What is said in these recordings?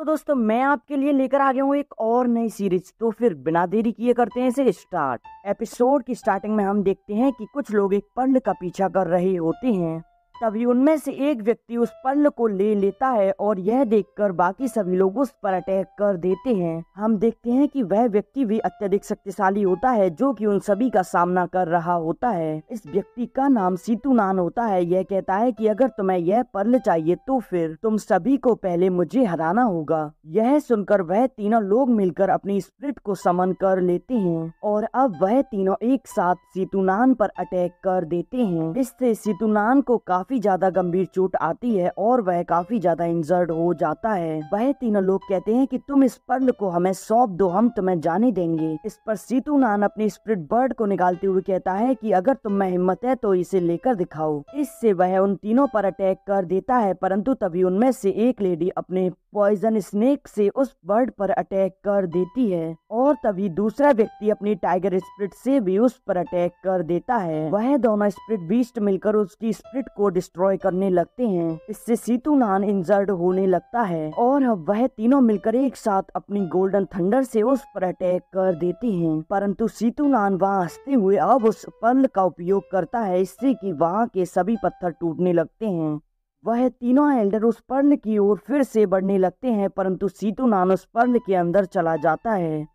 तो दोस्तों मैं आपके लिए लेकर आ गया हूँ एक और नई सीरीज। तो फिर बिना देरी किए करते हैं इसे स्टार्ट। एपिसोड की स्टार्टिंग में हम देखते हैं कि कुछ लोग एक पर्ल का पीछा कर रहे होते हैं। तभी उनमें से एक व्यक्ति उस पर्ल को ले लेता है और यह देखकर बाकी सभी लोग उस पर अटैक कर देते हैं। हम देखते हैं कि वह व्यक्ति भी अत्यधिक शक्तिशाली होता है जो कि उन सभी का सामना कर रहा होता है। इस व्यक्ति का नाम सीतुनान होता है। यह कहता है कि अगर तुम्हें यह पर्ल चाहिए तो फिर तुम सभी को पहले मुझे हराना होगा। यह सुनकर वह तीनों लोग मिलकर अपनी स्पिरिट को समन कर लेते हैं और अब वह तीनों एक साथ सीतुनान पर अटैक कर देते हैं। इससे सीतुनान को काफी ज्यादा गंभीर चोट आती है और वह काफी ज्यादा इंजर्ड हो जाता है। वह तीनों लोग कहते हैं कि तुम इस पर्ल को हमें सौंप दो, हम तुम्हें जाने देंगे। इस पर सीतुनान अपनी स्पिरिट बर्ड को निकालते हुए कहता है कि अगर तुम में हिम्मत है तो इसे लेकर दिखाओ। इससे वह उन तीनों पर अटैक कर देता है, परंतु तभी उनमें से एक लेडी अपने पॉइजन स्नेक से उस बर्ड पर अटैक कर देती है और तभी दूसरा व्यक्ति अपनी टाइगर स्पिरिट से भी उस पर अटैक कर देता है। वह दोनों स्पिरिट बीस्ट मिलकर उसकी स्पिरिट को डिस्ट्रॉय करने लगते हैं। इससे सीतुनान इंजर्ड होने लगता है और अब वह तीनों मिलकर एक साथ अपनी गोल्डन थंडर से उस पर अटैक कर देते हैं, परंतु सीतुनान वहाँ हंसते हुए अब उस पर्ल का उपयोग करता है, इससे कि वहाँ के सभी पत्थर टूटने लगते हैं। वह तीनों एल्डर उस पर्ल की ओर फिर से बढ़ने लगते हैं, परंतु सीतुनान उस पर्ल के अंदर चला जाता है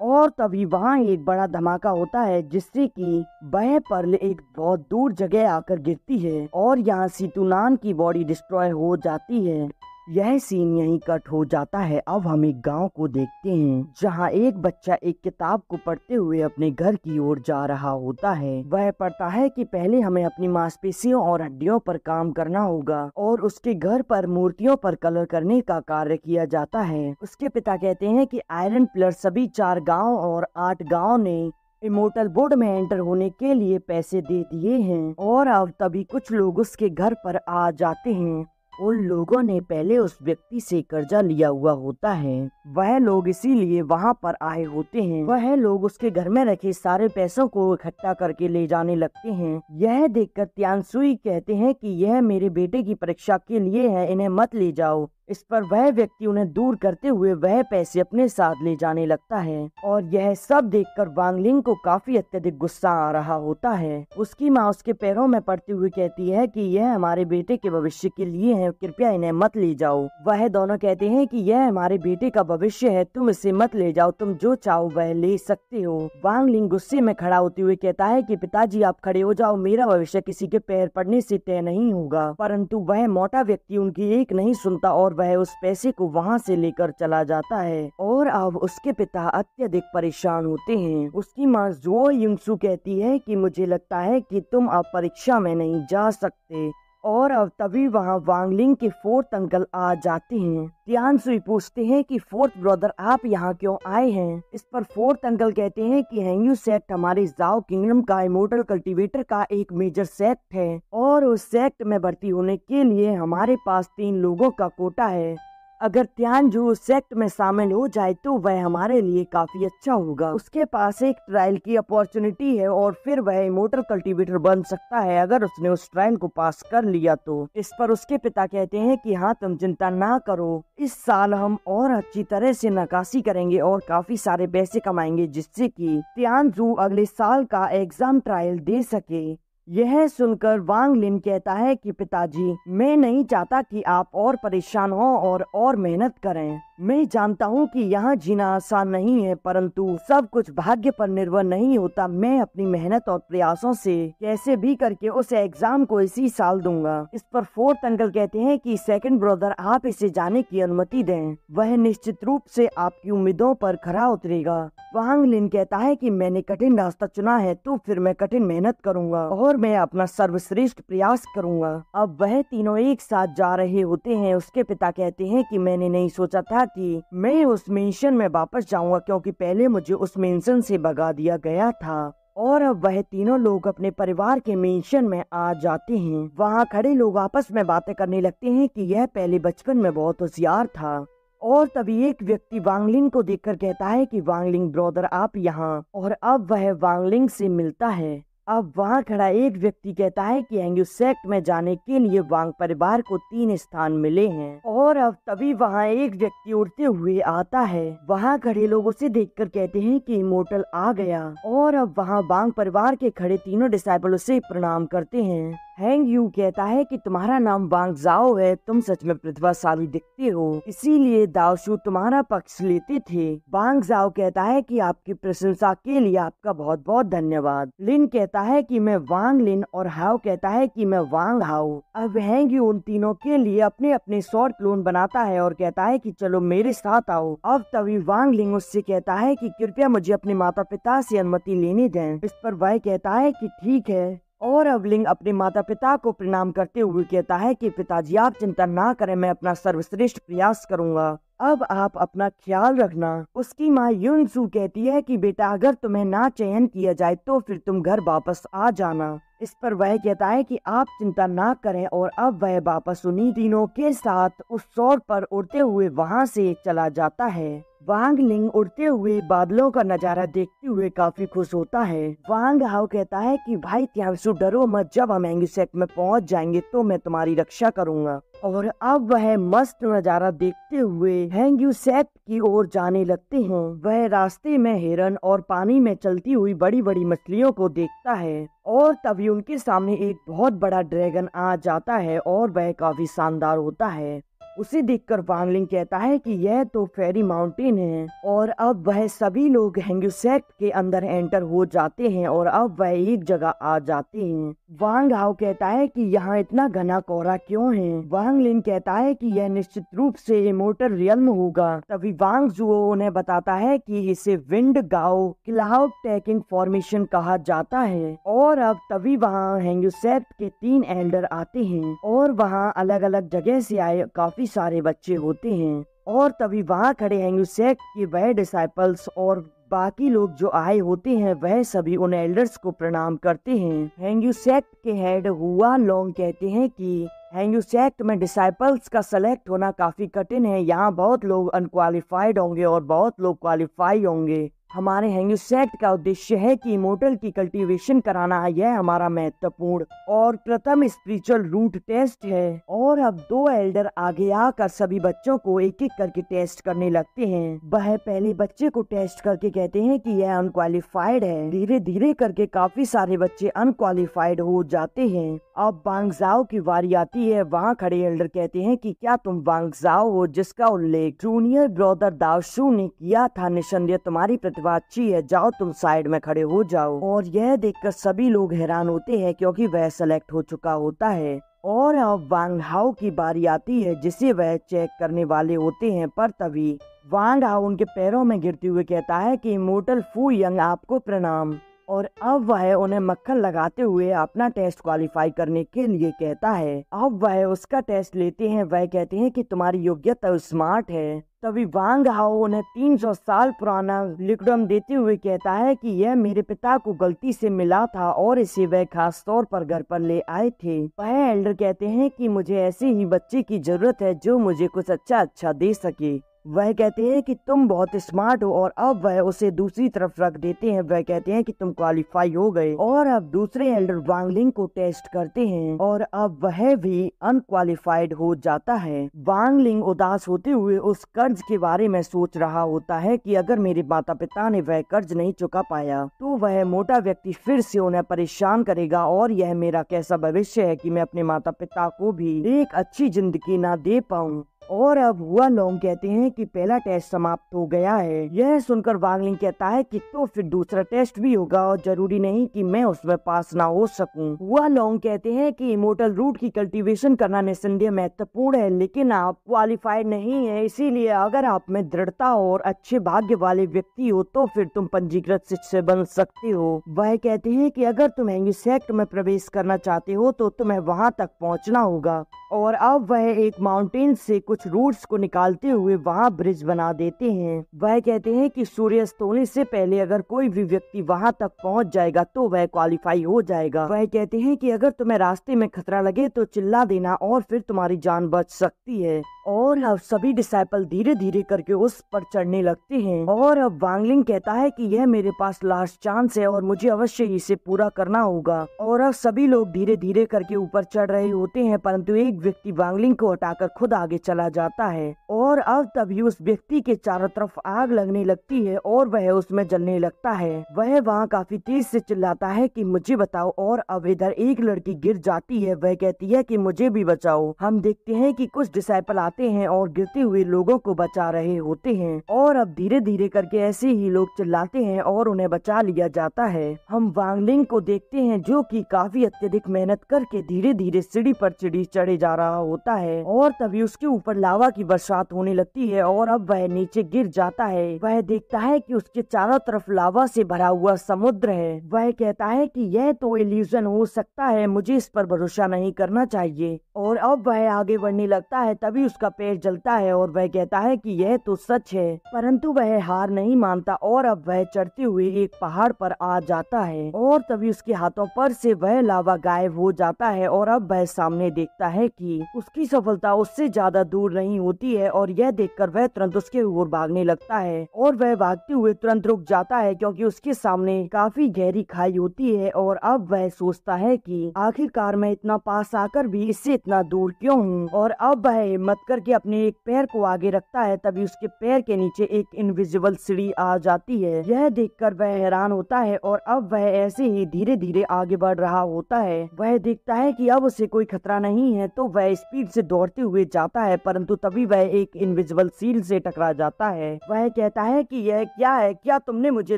और तभी वहाँ एक बड़ा धमाका होता है जिससे कि वह पर्ल एक बहुत दूर जगह आकर गिरती है और यहाँ सीतुनान की बॉडी डिस्ट्रॉय हो जाती है। यह सीन यहीं कट हो जाता है। अब हम एक गांव को देखते हैं जहां एक बच्चा एक किताब को पढ़ते हुए अपने घर की ओर जा रहा होता है। वह पढ़ता है कि पहले हमें अपनी मांसपेशियों और हड्डियों पर काम करना होगा और उसके घर पर मूर्तियों पर कलर करने का कार्य किया जाता है। उसके पिता कहते हैं कि आयरन पिलर सभी 4 गाँव और 8 गाँव ने इमोर्टल बोर्ड में एंटर होने के लिए पैसे दे दिए हैं और अब तभी कुछ लोग उसके घर पर आ जाते हैं। उन लोगों ने पहले उस व्यक्ति से कर्जा लिया हुआ होता है। वह लोग इसीलिए वहां पर आए होते हैं। वह लोग उसके घर में रखे सारे पैसों को इकट्ठा करके ले जाने लगते हैं। यह देखकर त्यानसुई कहते हैं कि यह मेरे बेटे की परीक्षा के लिए है, इन्हें मत ले जाओ। इस पर वह व्यक्ति उन्हें दूर करते हुए वह पैसे अपने साथ ले जाने लगता है और यह सब देखकर वांगलिंग को काफी अत्यधिक गुस्सा आ रहा होता है। उसकी माँ उसके पैरों में पड़ते हुए कहती है कि यह हमारे बेटे के भविष्य के लिए है, कृपया इन्हें मत ले जाओ। वह दोनों कहते हैं कि यह हमारे बेटे का भविष्य है, तुम इसे मत ले जाओ, तुम जो चाहो वह ले सकते हो। वांगलिंग गुस्से में खड़ा होते हुए कहता है कि पिताजी आप खड़े हो जाओ, मेरा भविष्य किसी के पैर पड़ने से तय नहीं होगा। परंतु वह मोटा व्यक्ति उनकी एक नहीं सुनता और वह उस पैसे को वहां से लेकर चला जाता है और अब उसके पिता अत्यधिक परेशान होते हैं। उसकी माँ जो युंगसू कहती है कि मुझे लगता है कि तुम अब परीक्षा में नहीं जा सकते और अब तभी वहाँ वांगलिंग के 4th अंकल आ जाते हैं। त्यानसुई पूछते हैं कि 4th ब्रदर आप यहाँ क्यों आए हैं। इस पर 4th अंकल कहते हैं कि हैंगयू सेक्ट हमारे जाओ किंगडम का इमोर्टल कल्टीवेटर का एक मेजर सेक्ट है और उस सेक्ट में भर्ती होने के लिए हमारे पास 3 लोगों का कोटा है। अगर त्यानजू उस सेक्ट में शामिल हो जाए तो वह हमारे लिए काफी अच्छा होगा। उसके पास एक ट्रायल की अपॉर्चुनिटी है और फिर वह इमोर्टल कल्टीवेटर बन सकता है अगर उसने उस ट्रायल को पास कर लिया तो। इस पर उसके पिता कहते हैं कि हाँ तुम चिंता ना करो, इस साल हम और अच्छी तरह से नक्काशी करेंगे और काफी सारे पैसे कमाएंगे जिससे कि त्यानजू अगले साल का एग्जाम ट्रायल दे सके। यह सुनकर वांगलिन कहता है कि पिताजी मैं नहीं चाहता कि आप और परेशान हो और मेहनत करें। मैं जानता हूँ कि यहाँ जीना आसान नहीं है, परंतु सब कुछ भाग्य पर निर्भर नहीं होता। मैं अपनी मेहनत और प्रयासों से कैसे भी करके उस एग्जाम को इसी साल दूंगा। इस पर 4th अंकल कहते हैं कि 2nd ब्रदर आप इसे जाने की अनुमति दें, वह निश्चित रूप से आपकी उम्मीदों पर खरा उतरेगा। वांगलिन कहता है कि मैंने कठिन रास्ता चुना है तो फिर मैं कठिन मेहनत करूंगा और मैं अपना सर्वश्रेष्ठ प्रयास करूंगा। अब वह तीनों एक साथ जा रहे होते हैं। उसके पिता कहते हैं कि मैंने नहीं सोचा था कि मैं उस मेंशन में वापस जाऊंगा, क्योंकि पहले मुझे उस मेंशन से भगा दिया गया था। और अब वह तीनों लोग अपने परिवार के मेंशन में आ जाते हैं। वहाँ खड़े लोग आपस में बातें करने लगते हैं कि यह पहले बचपन में बहुत होशियार था और तभी एक व्यक्ति वांगलिंग को देखकर कहता है कि वांगलिंग ब्रदर आप यहाँ, और अब वह वांगलिंग से मिलता है। अब वहाँ खड़ा एक व्यक्ति कहता है कि हैंग्यू सेक्ट में जाने के लिए वांग परिवार को 3 स्थान मिले हैं। और अब तभी वहाँ एक व्यक्ति उड़ते हुए आता है। वहाँ खड़े लोग उसे देखकर कहते हैं कि इमोर्टल आ गया। और अब वहाँ वांग परिवार के खड़े तीनों डिसाइपल उसे प्रणाम करते हैं। हैंग यू कहता है कि तुम्हारा नाम वांग जाओ है, तुम सच में प्रतिभाशाली दिखते हो, इसीलिए दाओशू तुम्हारा पक्ष लेते थे। वांग जाओ कहता है कि आपकी प्रशंसा के लिए आपका बहुत बहुत धन्यवाद। लिन कहता है कि मैं वांग लिन, और हाओ कहता है कि मैं वांग हाओ। अब हैंग यू उन तीनों के लिए अपने अपने शॉर्ट क्लोन बनाता है और कहता है कि चलो मेरे साथ आओ। अब तभी वांग लिंग उससे कहता है कि कृपया मुझे अपने माता पिता से अनुमति लेने दें। इस पर वह कहता है कि ठीक है। और अब लिंग अपने माता पिता को प्रणाम करते हुए कहता है कि पिताजी आप चिंता ना करें, मैं अपना सर्वश्रेष्ठ प्रयास करूंगा, अब आप अपना ख्याल रखना। उसकी माँ युनसू कहती है कि बेटा अगर तुम्हें ना चयन किया जाए तो फिर तुम घर वापस आ जाना। इस पर वह कहता है कि आप चिंता ना करें, और अब वह वापस उन्हीं तीनों के साथ उस सौर पर उड़ते हुए वहाँ से चला जाता है। वांग लिंग उड़ते हुए बादलों का नजारा देखते हुए काफी खुश होता है। वांग हाओ कहता है कि भाई त्यासु डरो मत, जब हम हैंग्यू सेक्ट में पहुंच जाएंगे तो मैं तुम्हारी रक्षा करूंगा। और अब वह मस्त नजारा देखते हुए हैंग्यू सेक्ट की ओर जाने लगते हैं। वह रास्ते में हिरन और पानी में चलती हुई बड़ी बड़ी मछलियों को देखता है, और तभी उनके सामने एक बहुत बड़ा ड्रैगन आ जाता है और वह काफी शानदार होता है। उसे देखकर वांगलिंग कहता है कि यह तो फेरी माउंटेन है। और अब वह सभी लोग हैंग्यू सेक्ट के अंदर एंटर हो जाते हैं और अब वह एक जगह आ जाते हैं। वांग हाओ कहता है कि यहाँ इतना घना कोहरा क्यों है। वांगलिंग कहता है कि यह निश्चित रूप से इमोर्टल रियल्म होगा। तभी वांग जुओ उन्हें बताता है कि इसे विंड गाओ क्लाउड टेकिंग फॉर्मेशन कहा जाता है। और अब तभी वहाँ हैंग्यू सेक्ट के 3 एल्डर आते हैं, और वहाँ अलग अलग जगह से आए काफी सारे बच्चे होते हैं। और तभी वहाँ खड़े हैंग्यू सेक्ट के वह डिसाइपल्स और बाकी लोग जो आए होते हैं वह सभी उन एल्डर्स को प्रणाम करते हैं। हैंग्यू सेक्ट के हेड हुआ लोंग कहते हैं कि हैंग्यू सेक्ट में डिसाइपल्स का सेलेक्ट होना काफी कठिन है। यहाँ बहुत लोग अनक्वालिफाइड होंगे और बहुत लोग क्वालिफाई होंगे। हमारे हैंग्यू सेक्ट का उद्देश्य है कि इमोर्टल की कल्टीवेशन कराना है, यह हमारा महत्वपूर्ण और प्रथम स्पिरिचुअल रूट टेस्ट है। और अब 2 एल्डर आगे आकर सभी बच्चों को एक एक करके टेस्ट करने लगते हैं। वह पहले बच्चे को टेस्ट करके कहते हैं कि यह अनक्वालिफाइड है। धीरे धीरे करके काफी सारे बच्चे अनक्वालिफाइड हो जाते हैं। अब वांग जाओ की बारी आती है। वहाँ खड़े एल्डर कहते हैं कि क्या तुम वांग जाओ हो जिसका उल्लेख जूनियर ब्रदर दाओशू ने किया था। निसंदेह तुम्हारी अच्छी है, जाओ तुम साइड में खड़े हो जाओ। और यह देखकर सभी लोग हैरान होते हैं क्योंकि वह सेलेक्ट हो चुका होता है। और अब वांग हाओ की बारी आती है जिसे वह चेक करने वाले होते हैं, पर तभी वांग हाओ उनके पैरों में गिरते हुए कहता है कि इमोर्टल फू यंग आपको प्रणाम। और अब वह उन्हें मक्खन लगाते हुए अपना टेस्ट क्वालिफाई करने के लिए कहता है। अब वह उसका टेस्ट लेते हैं। वह कहते हैं कि तुम्हारी योग्यता स्मार्ट है। तभी वांग हाओ उन्हें 300 साल पुराना लिक्विडम देते हुए कहता है कि यह मेरे पिता को गलती से मिला था और इसे वह खास तौर पर घर पर ले आए थे। वह एल्डर कहते हैं कि मुझे ऐसे ही बच्चे की जरूरत है जो मुझे कुछ अच्छा दे सके। वह कहते हैं कि तुम बहुत स्मार्ट हो, और अब वह उसे दूसरी तरफ रख देते हैं। वह कहते हैं कि तुम क्वालिफाई हो गए। और अब दूसरे एल्डर वांगलिंग को टेस्ट करते हैं और अब वह भी अनक्वालिफाइड हो जाता है। वांगलिंग उदास होते हुए उस कर्ज के बारे में सोच रहा होता है कि अगर मेरे माता पिता ने वह कर्ज नहीं चुका पाया तो वह मोटा व्यक्ति फिर से उन्हें परेशान करेगा, और यह मेरा कैसा भविष्य है कि मैं अपने माता पिता को भी एक अच्छी जिंदगी ना दे पाऊं। और अब हुआ लोंग कहते हैं कि पहला टेस्ट समाप्त हो गया है। यह सुनकर वांगलिंग कहता है कि तो फिर दूसरा टेस्ट भी होगा और जरूरी नहीं कि मैं उसमें पास ना हो सकूं। हुआ लोंग कहते हैं कि इमोर्टल रूट की कल्टीवेशन करना निसंदेह महत्वपूर्ण है, लेकिन आप क्वालिफाइड नहीं है। इसीलिए अगर आप में दृढ़ता और अच्छे भाग्य वाले व्यक्ति हो तो फिर तुम पंजीकृत शिष्य बन सकते हो। वह कहते हैं कि अगर तुम हैंग्यू सेक्ट में प्रवेश करना चाहते हो तो तुम्हें वहाँ तक पहुँचना होगा। और अब वह एक माउंटेन से कुछ रूट्स को निकालते हुए वहाँ ब्रिज बना देते हैं। वह कहते हैं कि सूर्यास्त होने से पहले अगर कोई भी व्यक्ति वहाँ तक पहुँच जाएगा तो वह क्वालिफाई हो जाएगा। वह कहते हैं कि अगर तुम्हें रास्ते में खतरा लगे तो चिल्ला देना और फिर तुम्हारी जान बच सकती है। और अब सभी डिसाइपल धीरे धीरे करके उस पर चढ़ने लगते हैं और अब वांग लिंग कहता है कि यह मेरे पास लास्ट चांस है और मुझे अवश्य इसे पूरा करना होगा। और अब सभी लोग धीरे धीरे करके ऊपर चढ़ रहे होते हैं, परंतु एक व्यक्ति वांग लिंग को हटाकर खुद आगे चला जाता है और अब तभी उस व्यक्ति के चारों तरफ आग लगने लगती है और वह उसमें जलने लगता है। वह वहाँ काफी तेज से चिल्लाता है कि मुझे बताओ, और अब इधर एक लड़की गिर जाती है। वह कहती है कि मुझे भी बचाओ। हम देखते हैं कि कुछ डिसाइपल आते हैं और गिरते हुए लोगों को बचा रहे होते हैं और अब धीरे धीरे करके ऐसे ही लोग चिल्लाते हैं और उन्हें बचा लिया जाता है। हम वांग लिंग को देखते हैं जो कि काफी अत्यधिक मेहनत करके धीरे धीरे सीढ़ी पर सीढ़ी चढ़े जा रहा होता है और तभी उसके ऊपर लावा की बरसात होने लगती है और अब वह नीचे गिर जाता है। वह देखता है कि उसके चारों तरफ लावा से भरा हुआ समुद्र है। वह कहता है कि यह तो इल्यूजन हो सकता है, मुझे इस पर भरोसा नहीं करना चाहिए। और अब वह आगे बढ़ने लगता है, तभी उसका पैर जलता है और वह कहता है कि यह तो सच है, परंतु वह हार नहीं मानता और अब वह चढ़ते हुए एक पहाड़ पर आ जाता है और तभी उसके हाथों पर से वह लावा गायब हो जाता है और अब वह सामने देखता है कि उसकी सफलता उससे ज्यादा दूर नहीं होती है और यह देखकर वह तुरंत उसके ओर भागने लगता है और वह भागते हुए तुरंत रुक जाता है क्योंकि उसके सामने काफी गहरी खाई होती है। और अब वह सोचता है कि आखिरकार मैं इतना पास आकर भी इससे इतना दूर क्यों हूँ। और अब वह हिम्मत करके अपने एक पैर को आगे रखता है, तभी उसके पैर के नीचे एक इनविजिबल सीढ़ी आ जाती है। यह देखकर वह हैरान होता है और अब वह ऐसे ही धीरे धीरे आगे बढ़ रहा होता है। वह देखता है कि अब उसे कोई खतरा नहीं है तो वह स्पीड से दौड़ते हुए जाता है, परंतु तभी वह एक इनविजिबल सील से टकरा जाता है। वह कहता है कि यह क्या है, क्या तुमने मुझे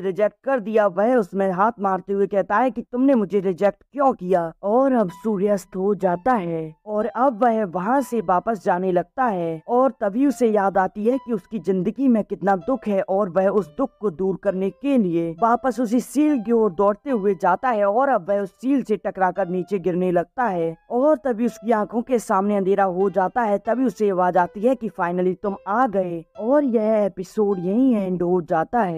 रिजेक्ट कर दिया। वह उसमें हाथ मारते हुए कहता है कि तुमने मुझे रिजेक्ट क्यों किया। और अब सूर्यास्त हो जाता है और अब वह वहाँ से वापस जाने लगता है और तभी उसे याद आती है कि उसकी जिंदगी में कितना दुख है और वह उस दुख को दूर करने के लिए वापस उसी सील की ओर दौड़ते हुए जाता है और अब वह उस सील से टकराकर नीचे गिरने लगता है और तभी उसकी आंखों के सामने अंधेरा हो जाता है। तभी उसे आवाज आती है कि फाइनली तुम आ गए। और यह एपिसोड यहीं एंड हो जाता है।